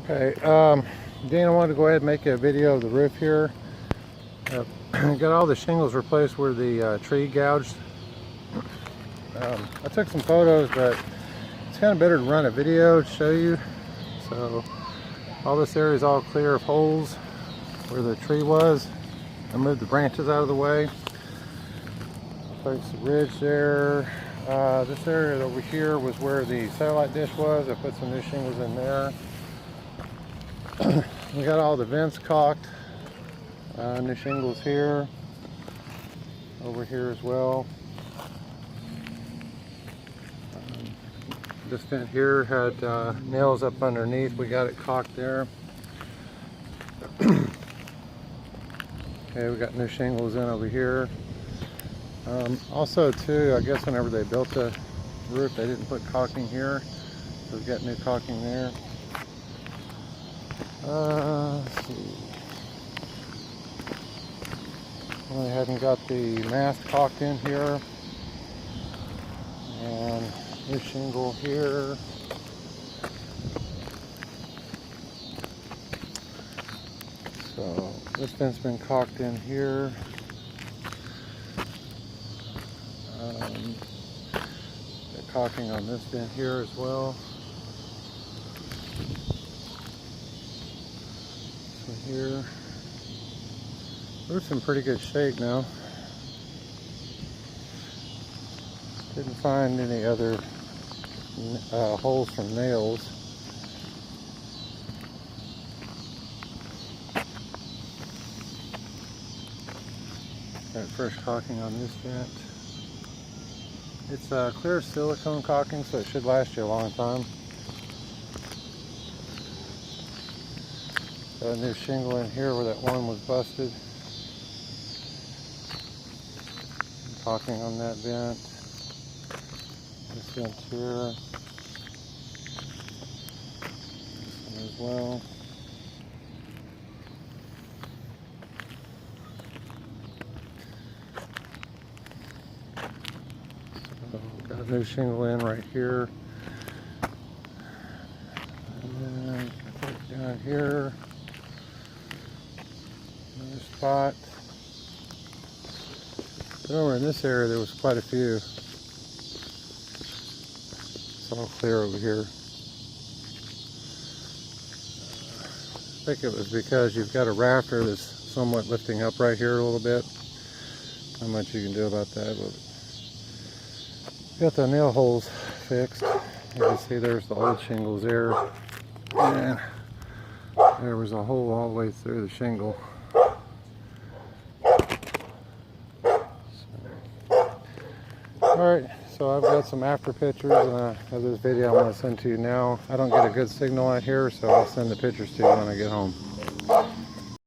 Okay, Dane, I wanted to go ahead and make a video of the roof here. Got all the shingles replaced where the tree gouged. I took some photos, but it's kind of better to run a video to show you. So all this area is all clear of holes where the tree was. I moved the branches out of the way. Fix the ridge there. This area over here was where the satellite dish was. I put some new shingles in there. We got all the vents caulked. New shingles here. Over here as well. This vent here had nails up underneath. We got it caulked there. Okay, we got new shingles in over here. Also too, I guess whenever they built the roof, they didn't put caulking here. So we've got new caulking there. Let's see. Went ahead and got the mast caulked in here. And new shingle here. So this vent's been caulked in here. Got caulking on this vent here as well. So here, roof's in pretty good shape now. Didn't find any other holes from nails. Got fresh caulking on this vent. It's clear silicone caulking, so it should last you a long time. Got a new shingle in here where that one was busted. Caulking on that vent. This vent here. This one as well. Got a new shingle in right here. And then down here, another spot. Over in this area there was quite a few. It's all clear over here. I think it was because you've got a rafter that's somewhat lifting up right here a little bit. Not much you can do about that, but got the nail holes fixed. You can see there's the old shingles there, and there was a hole all the way through the shingle. Alright, so I've got some after pictures of this video I want to send to you now. I don't get a good signal out here, so I'll send the pictures to you when I get home.